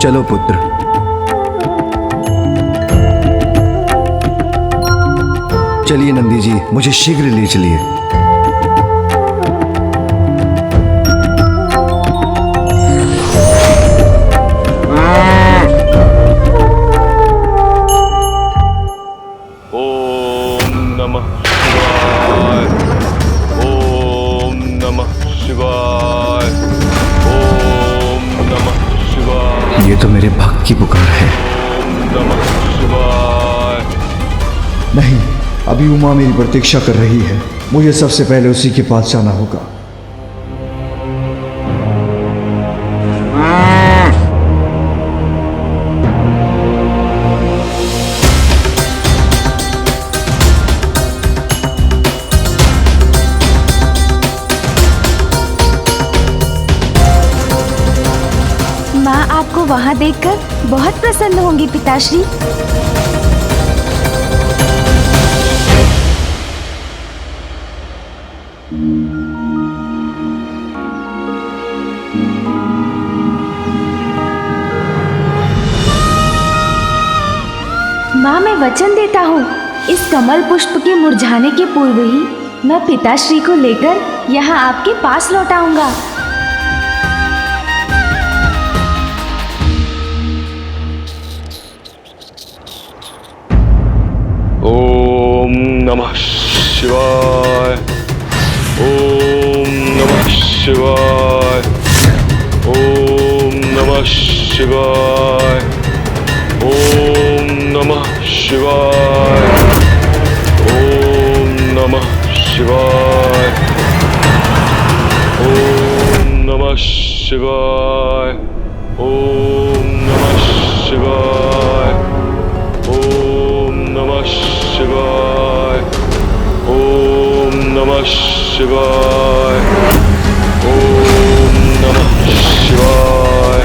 चलो पुत्र। चलिए नंदी जी, मुझे शीघ्र ले चलिए। ओम नमः शिवाय। ओम नमः शिवाय। ओम नमः शिवाय। ये तो मेरे भक्त की पुकार है। ओम नमः शिवाय। नहीं, अभी उमा मेरी प्रतीक्षा कर रही है। मुझे सबसे पहले उसी के पास जाना होगा। माँ आपको वहाँ देखकर बहुत प्रसन्न होंगी पिताश्री। माँ मैं वचन देता हूँ, इस कमल पुष्प के मुरझाने के पूर्व ही मैं पिताश्री को लेकर यहाँ आपके पास लौट आऊंगा। ओम नमः शिवाय। ओम नमः शिवाय। ओम नमः शिवाय। ओम नमः शिवाय। ओम नमः शिवाय। ओम नमः शिवाय। ओम नमः शिवाय। ओम नमः शिवाय। ओम नमः शिवाय। ओम नमः शिवाय।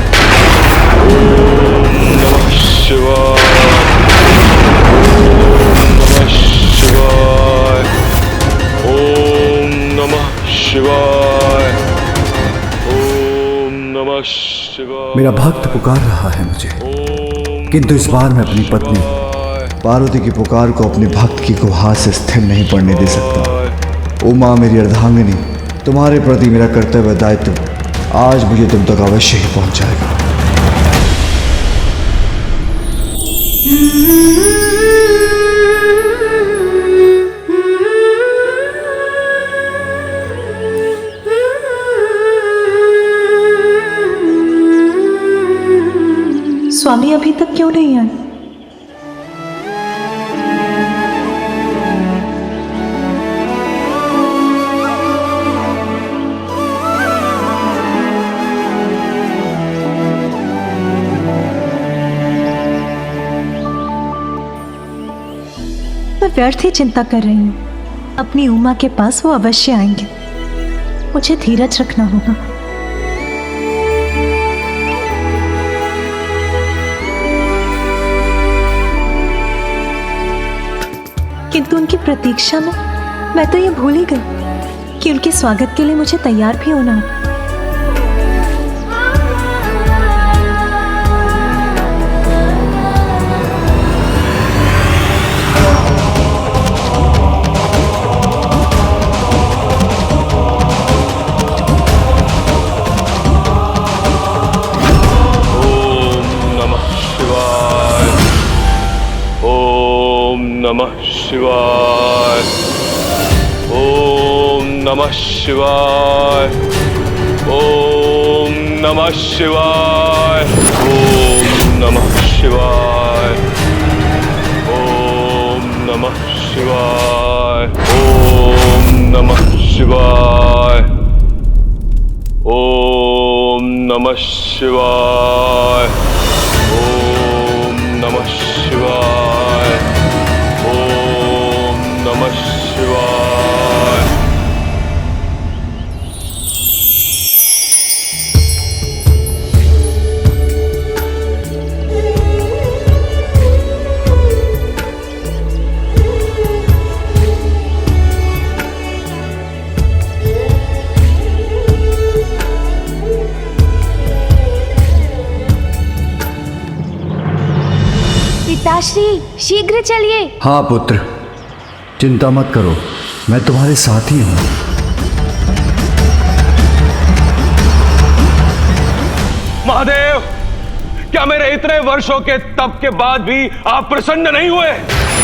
ओम नमः शिवाय। ओम नमः शिवाय। ओम नमः शिवाय। मेरा भक्त पुकार रहा है मुझे, किंतु इस बार मैं अपनी पत्नी पार्वती की पुकार को अपने भक्त की गुहार से स्थिर नहीं पड़ने दे सकता। उमा मेरी अर्धांगिनी, तुम्हारे प्रति मेरा कर्तव्य दायित्व आज मुझे तुम तक अवश्य ही पहुंचाएगा। स्वामी अभी तक क्यों नहीं आए? मैं व्यर्थ ही चिंता कर रही हूँ। अपनी उमा के पास वो अवश्य आएंगे। मुझे धीरज रखना होगा। किंतु उनकी प्रतीक्षा में मैं तो ये भूल ही गई कि उनके स्वागत के लिए मुझे तैयार भी होना है। नमः शिवाय। ओम नमः शिवाय। ओम नमः शिवाय। ओम नमः शिवाय। ओम नमः शिवाय। ओम नमः शिवाय। ओम नमः शिवाय। ओम नमः शिवाय। ओम नमः शिवाय। पिताश्री शीघ्र चलिए। हाँ पुत्र, चिंता मत करो, मैं तुम्हारे साथ ही हूँ। महादेव, क्या मेरे इतने वर्षों के तप के बाद भी आप प्रसन्न नहीं हुए?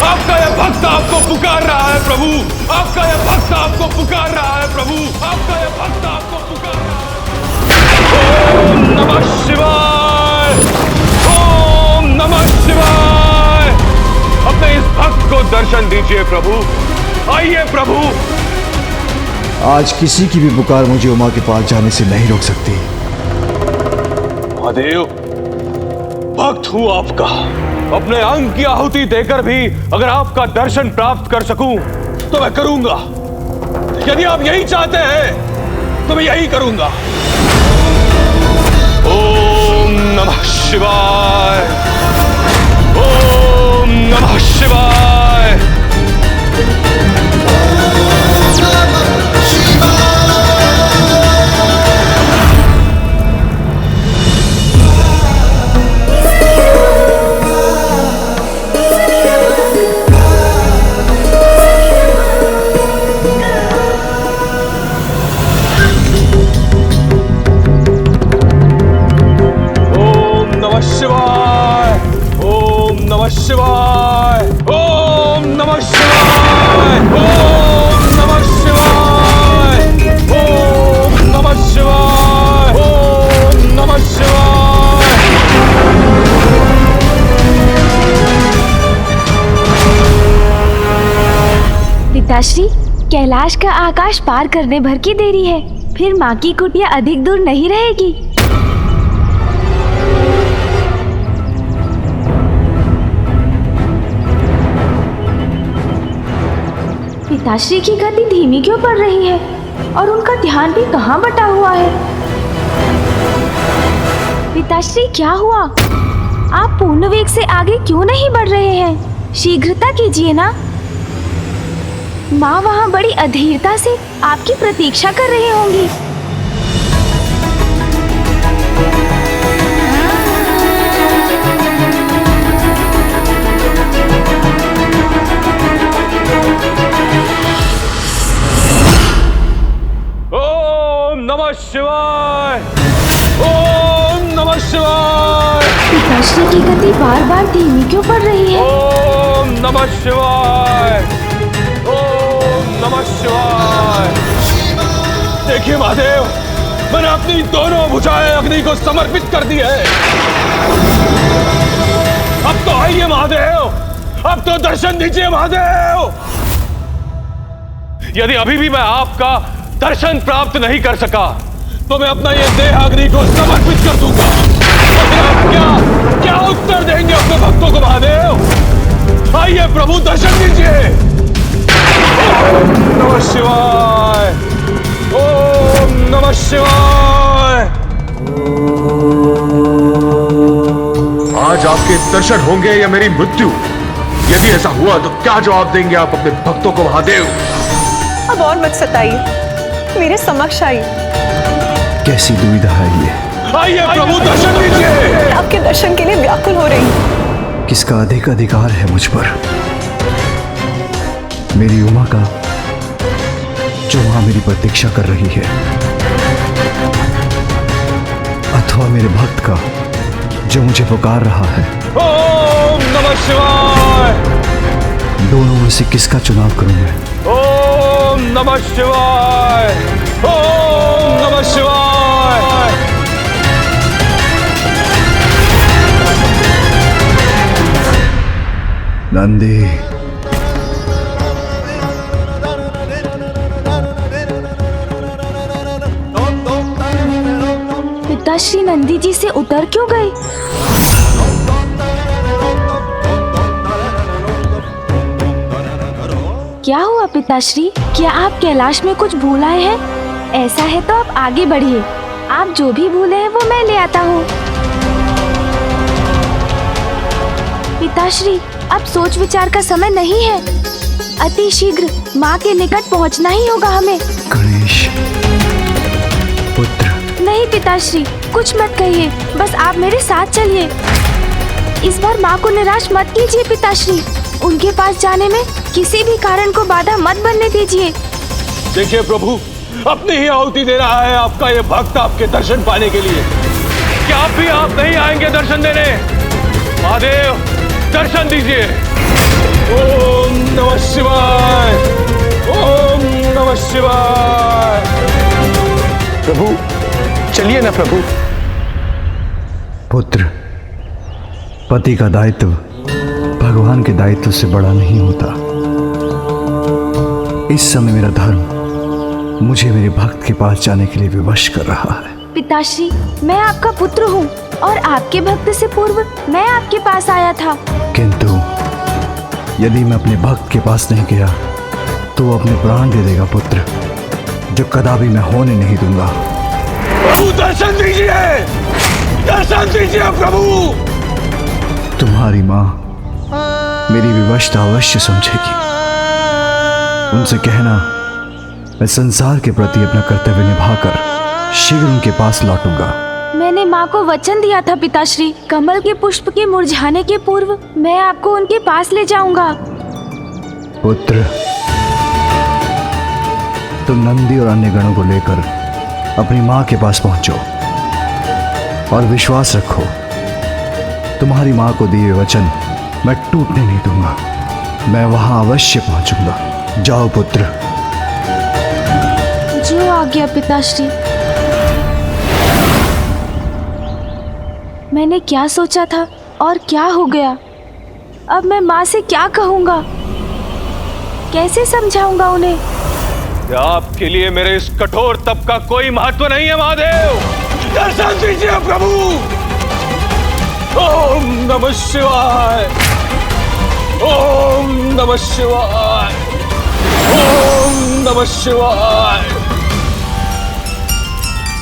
आपका यह भक्त आपको पुकार रहा है प्रभु, आपका यह भक्त आपको पुकार रहा है प्रभु, आपका यह भक्त आपको पुकार रहा है। ओम नमः शिवाय, ओम नमः शिवाय। अपने इस भक्त को दर्शन दीजिए प्रभु, आइए प्रभु। आज किसी की भी पुकार मुझे उमा के पास जाने से नहीं रोक सकती। महादेव, भक्त हूं आपका, अपने अंग की आहुति देकर भी अगर आपका दर्शन प्राप्त कर सकूं तो मैं करूंगा। यदि आप यही चाहते हैं तो मैं यही करूंगा। ओम नमः शिवाय, ओम नमः शिवाय। शिवाय, ओम नमः शिवाय, ओम नमः शिवाय, ओम नमः शिवाय, ओम नमः शिवाय। पिताश्री, कैलाश का आकाश पार करने भर की देरी है, फिर माँ की कुटिया अधिक दूर नहीं रहेगी। पिताश्री की गति धीमी क्यों पड़ रही है और उनका ध्यान भी कहाँ बटा हुआ है? पिताश्री, क्या हुआ? आप पूर्ण वेग से आगे क्यों नहीं बढ़ रहे हैं? शीघ्रता कीजिए ना। माँ वहाँ बड़ी अधीरता से आपकी प्रतीक्षा कर रही होंगी। नमः शिवाय, ओम नमः शिवाय। पिताश्री की गति बार बार धीमी क्यों पड़ रही है? ओम नमः शिवाय, ओम नमः शिवाय। देखिए महादेव, मैंने अपनी दोनों भुजाएं अग्नि को समर्पित कर दी है। अब तो आइए महादेव, अब तो दर्शन दीजिए महादेव। यदि अभी भी मैं आपका दर्शन प्राप्त नहीं कर सका तो मैं अपना ये देह अग्नि को समर्पित कर दूंगा। आप क्या उत्तर देंगे अपने भक्तों को महादेव? आइए प्रभु, दर्शन दीजिए। ओम नमः शिवाय, ओम नमः शिवाय। आज आपके दर्शन होंगे या मेरी मृत्यु? यदि ऐसा हुआ तो क्या जवाब देंगे आप अपने भक्तों को महादेव? अब और मत सताइए, मेरे समक्ष आइए। कैसी दुविधा है ये? आइए प्रभु, दर्शन दीजिए। आपके दर्शन के लिए व्याकुल हो रही हूँ। किसका अधिक अधिकार है मुझ पर? मेरी उमा का, जो वहां मेरी प्रतीक्षा कर रही है, अथवा मेरे भक्त का जो मुझे पुकार रहा है? ओम नमः शिवाय। दोनों में से किसका चुनाव करूं मैं? ओम नमः शिवाय, ओम नमः शिवाय। नंदी, पिताश्री नंदी जी से उतर क्यों गए? क्या हुआ पिताश्री? क्या आप कैलाश में कुछ भूल आए हैं? ऐसा है तो आप आगे बढ़िए, आप जो भी भूले हैं वो मैं ले आता हूँ। पिताश्री, अब सोच विचार का समय नहीं है, अति शीघ्र माँ के निकट पहुँचना ही होगा हमें। गणेश पुत्र। नहीं पिताश्री, कुछ मत कहिए, बस आप मेरे साथ चलिए। इस बार माँ को निराश मत कीजिए पिताश्री। उनके पास जाने में किसी भी कारण को बाधा मत बनने दीजिए। देखिए प्रभु, अपनी ही आहुति दे रहा है आपका ये भक्त आपके दर्शन पाने के लिए। क्या आप भी आप नहीं आएंगे दर्शन देने? महादेव दर्शन दीजिए। ओम नमः शिवाय, ओम नमः शिवाय। प्रभु चलिए ना प्रभु। पुत्र, पति का दायित्व भगवान के दायित्व से बड़ा नहीं होता। इस समय मेरा धर्म मुझे मेरे भक्त के पास जाने के लिए विवश कर रहा है। पिताश्री, मैं आपका पुत्र हूँ और आपके भक्त से पूर्व मैं आपके पास आया था। किंतु यदि मैं अपने भक्त के पास नहीं गया तो वो अपने प्राण दे देगा पुत्र, जो कदापि मैं होने नहीं दूंगा। प्रभु दर्शन दीजिए, दर्शन दीजिए प्रभु। तुम्हारी माँ मेरी विवशता अवश्य समझेगी। उनसे कहना मैं संसार के प्रति अपना कर्तव्य निभाकर शीघ्र उनके पास लौटूंगा। मैंने माँ को वचन दिया था पिताश्री, कमल के पुष्प के मुरझाने के पूर्व मैं आपको उनके पास ले जाऊंगा। पुत्र, तुम नंदी और अन्य गणों को लेकर अपनी माँ के पास पहुंचो और विश्वास रखो, तुम्हारी माँ को दिए वचन मैं टूटने नहीं दूंगा। मैं वहां अवश्य पहुंचूंगा। जाओ पुत्र। जो आज्ञा पिताश्री। मैंने क्या सोचा था और क्या हो गया? अब मैं माँ से क्या कहूँगा? कैसे समझाऊंगा उन्हें? क्या आपके लिए मेरे इस कठोर तप का कोई महत्व नहीं है महादेव? दर्शन दीजिए प्रभु। ओम नमः शिवाय, ओम नमः शिवाय, ओम नमः शिवाय,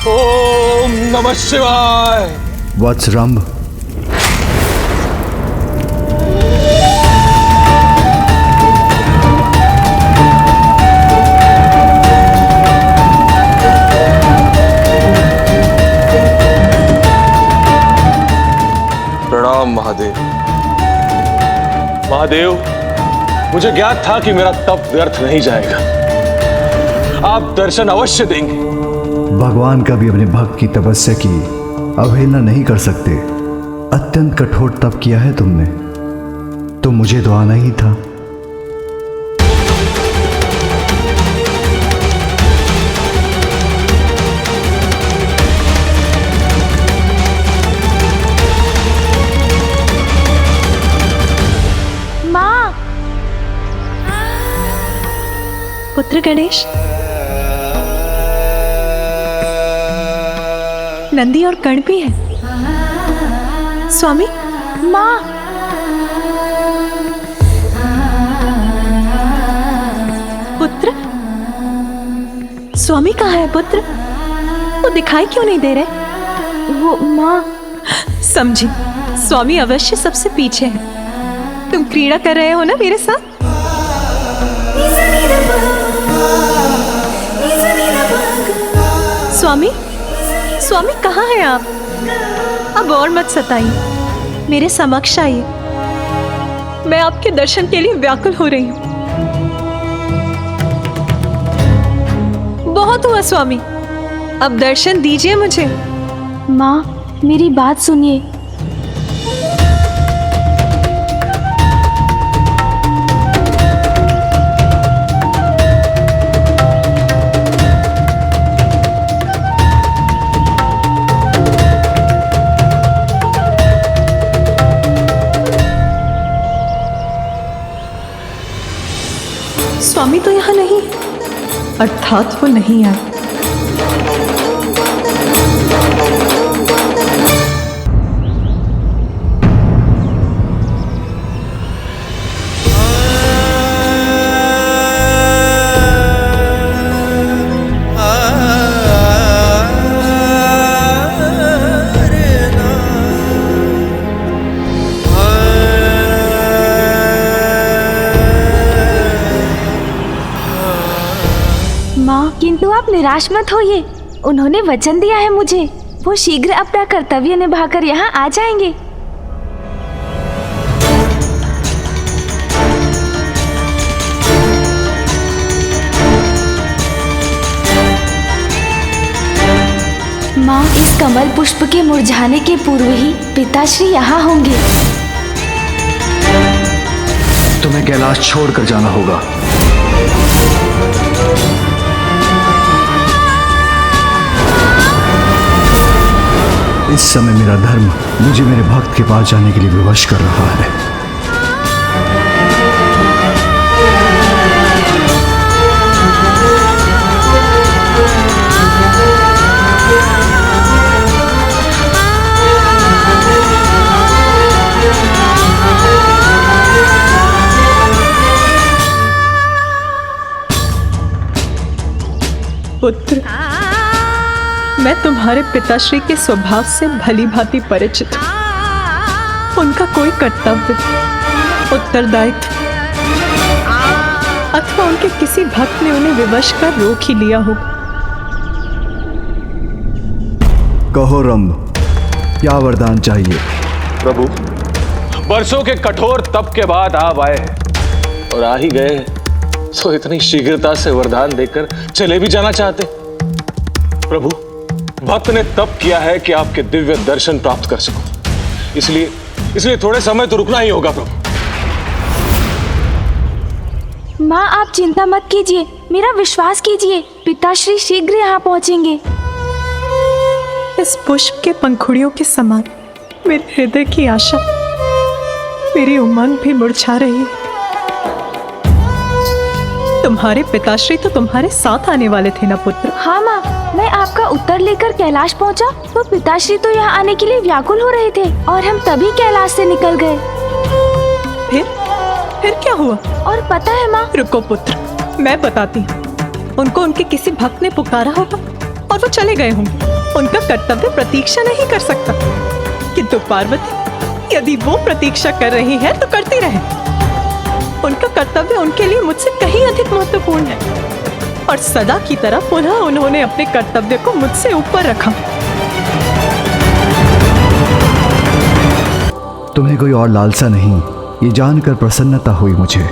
ओम नमः शिवाय। वत्सरंभ, प्रणाम महादेव। महादेव, मुझे ज्ञात था कि मेरा तप व्यर्थ नहीं जाएगा। आप दर्शन अवश्य देंगे। भगवान कभी अपने भक्त की तपस्या की अवहेलना नहीं कर सकते। अत्यंत कठोर तप किया है तुमने, तो मुझे तो आना ही था। माँ। पुत्र गणेश, नंदी और कर्ण भी है। स्वामी। माँ। पुत्र, स्वामी कहाँ है पुत्र? वो दिखाई क्यों नहीं दे रहे? वो माँ। समझी, स्वामी अवश्य सबसे पीछे है। तुम क्रीड़ा कर रहे हो ना मेरे साथ? स्वामी, स्वामी कहाँ हैं आप? अब और मत सताइए, मेरे समक्ष आइए। मैं आपके दर्शन के लिए व्याकुल हो रही हूँ। बहुत हुआ स्वामी, अब दर्शन दीजिए मुझे। माँ, मेरी बात सुनिए। स्वामी तो यहाँ नहीं, अर्थात वो नहीं आए। किंतु आप निराश मत होइए, उन्होंने वचन दिया है मुझे, वो शीघ्र अपना कर्तव्य निभाकर यहाँ आ जाएंगे। माँ, इस कमल पुष्प के मुरझाने के पूर्व ही पिताश्री यहाँ होंगे। तुम्हें कैलाश छोड़कर जाना होगा। इस समय मेरा धर्म मुझे मेरे भक्त के पास जाने के लिए विवश कर रहा है। पुत्र, मैं तुम्हारे पिताश्री के स्वभाव से भली भांति परिचित हूँ। उनका कोई कर्तव्य, उत्तरदायित्व अथवा उनके किसी भक्त ने उन्हें विवश कर रोक ही लिया होगा। कहो रंभ, क्या वरदान चाहिए? प्रभु, वर्षों के कठोर तप के बाद आप आए हैं और आ ही गए हैं, तो इतनी शीघ्रता से वरदान देकर चले भी जाना चाहते? प्रभु, भक्त ने तप किया है कि आपके दिव्य दर्शन प्राप्त कर सको, इसलिए थोड़े समय तो रुकना ही होगा। प्रभु, माँ, आप चिंता मत कीजिए, मेरा विश्वास कीजिए, पिताश्री शीघ्र यहाँ पहुँचेंगे। इस पुष्प के पंखुड़ियों के समान मेरे हृदय की आशा, मेरी उमंग भी मुरझा रही है। तुम्हारे पिताश्री तो तुम्हारे साथ आने वाले थे ना पुत्र? हाँ माँ, मैं आपका उत्तर लेकर कैलाश पहुँचा तो पिताश्री तो यहाँ आने के लिए व्याकुल हो रहे थे और हम तभी कैलाश से निकल गए। फिर क्या हुआ? और पता है माँ? रुको पुत्र, मैं बताती हूँ। उनको उनके किसी भक्त ने पुकारा होगा और वो चले गए होंगे। उनका कर्तव्य प्रतीक्षा नहीं कर सकता, किंतु पार्वती यदि वो प्रतीक्षा कर रही है तो करती रहे। उनका कर्तव्य उनके लिए मुझसे कहीं अधिक महत्वपूर्ण है और सदा की तरह पुनः उन्होंने अपने कर्तव्य को मुझसे ऊपर रखा। तुम्हें कोई और लालसा नहीं, ये जानकर प्रसन्नता हुई मुझे।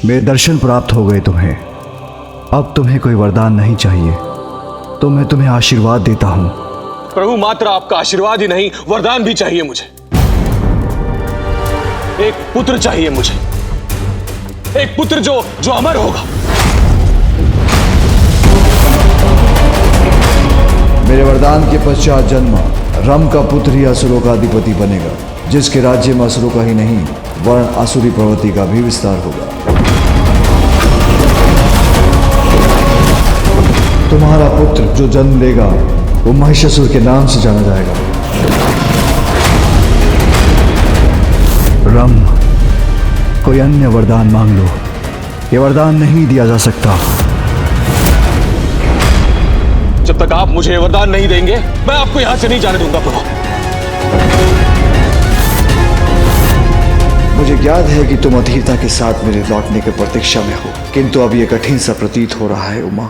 मेरे दर्शन प्राप्त हो गए तुम्हें। अब तुम्हें कोई वरदान नहीं चाहिए, तो मैं तुम्हें आशीर्वाद देता हूँ। प्रभु, मात्र आपका आशीर्वाद ही नहीं, वरदान भी चाहिए मुझे। एक पुत्र चाहिए मुझे, एक पुत्र जो अमर होगा। मेरे वरदान के पश्चात जन्मा रम का पुत्र ही असुरों का अधिपति बनेगा, जिसके राज्य में असुरों का ही नहीं वर्ण आसुरी प्रवृत्ति का भी विस्तार होगा। तुम्हारा पुत्र जो जन्म लेगा वो महिषासुर के नाम से जाना जाएगा। रम, कोई अन्य वरदान मांग लो, ये वरदान नहीं दिया जा सकता। जब तक आप मुझे वरदान नहीं देंगे, मैं आपको यहां से नहीं जाने दूंगा। प्रभु, मुझे याद है कि तुम अधीरता के साथ मेरे लौटने की प्रतीक्षा में हो, किंतु अब यह कठिन सा प्रतीत हो रहा है। उमा,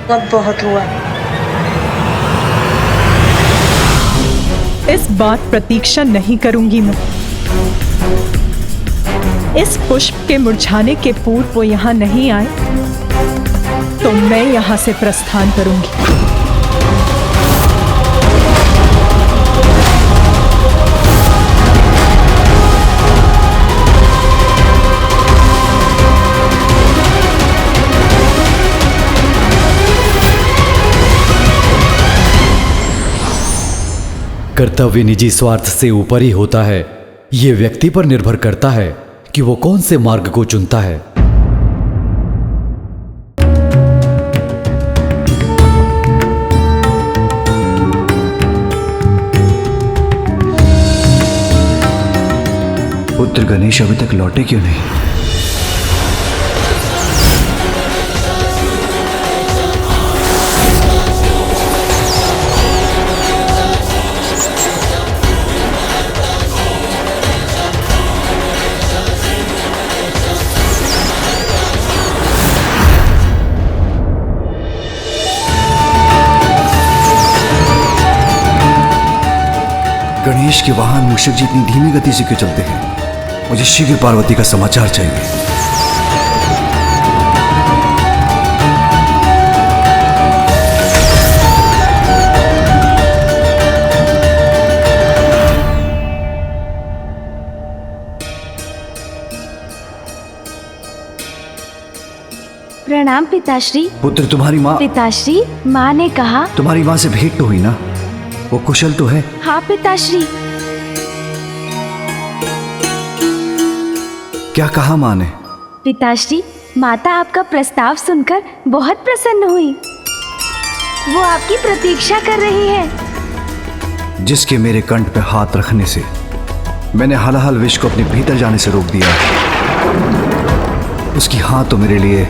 अब बहुत हुआ। इस बार प्रतीक्षा नहीं करूंगी मैं। इस पुष्प के मुरझाने के पूर्व वो यहाँ नहीं आए तो मैं यहाँ से प्रस्थान करूंगी। कर्तव्य निजी स्वार्थ से ऊपर ही होता है। ये व्यक्ति पर निर्भर करता है कि वो कौन से मार्ग को चुनता है। पुत्र गणेश अभी तक लौटे क्यों नहीं? गणेश के वाहन मूषक जी इतनी धीमी गति से क्यों चलते हैं? मुझे शीघ्र पार्वती का समाचार चाहिए। प्रणाम पिताश्री। पुत्र तुम्हारी माँ पिताश्री, माँ ने कहा। तुम्हारी माँ से भेंट तो हुई ना? वो कुशल तो है? हाँ पिताश्री। क्या कहा माँ ने? पिताश्री, माता आपका प्रस्ताव सुनकर बहुत प्रसन्न हुई। वो आपकी प्रतीक्षा कर रही है। जिसके मेरे कंठ पे हाथ रखने से मैंने हलाहल विष को अपने भीतर जाने से रोक दिया, उसकी हाथ तो मेरे लिए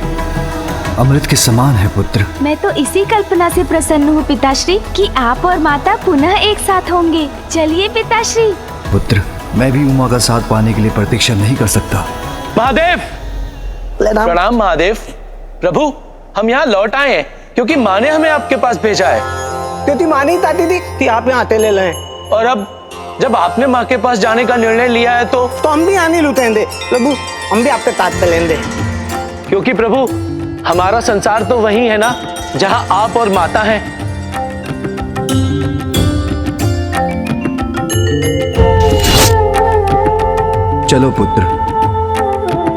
अमृत के समान है पुत्र। मैं तो इसी कल्पना से प्रसन्न हूँ पिताश्री कि आप और माता पुनः एक साथ होंगे। चलिए पिताश्री। पुत्र, मैं भी उमा का साथ पाने के लिए प्रतीक्षा नहीं कर सकता। महादेव, प्रणाम महादेव। प्रभु, हम यहाँ लौट आए हैं क्योंकि माँ ने हमें आपके पास भेजा है। क्योंकि माँ नहीं चाहती थी कि आप यहाँ आते ले लें, और अब जब आपने माँ के पास जाने का निर्णय लिया है तो हम भी यहाँ नहीं लुटेंगे प्रभु, हम भी आपके साथ चलेंगे। क्योंकि प्रभु, हमारा संसार तो वही है ना जहाँ आप और माता हैं। चलो पुत्र,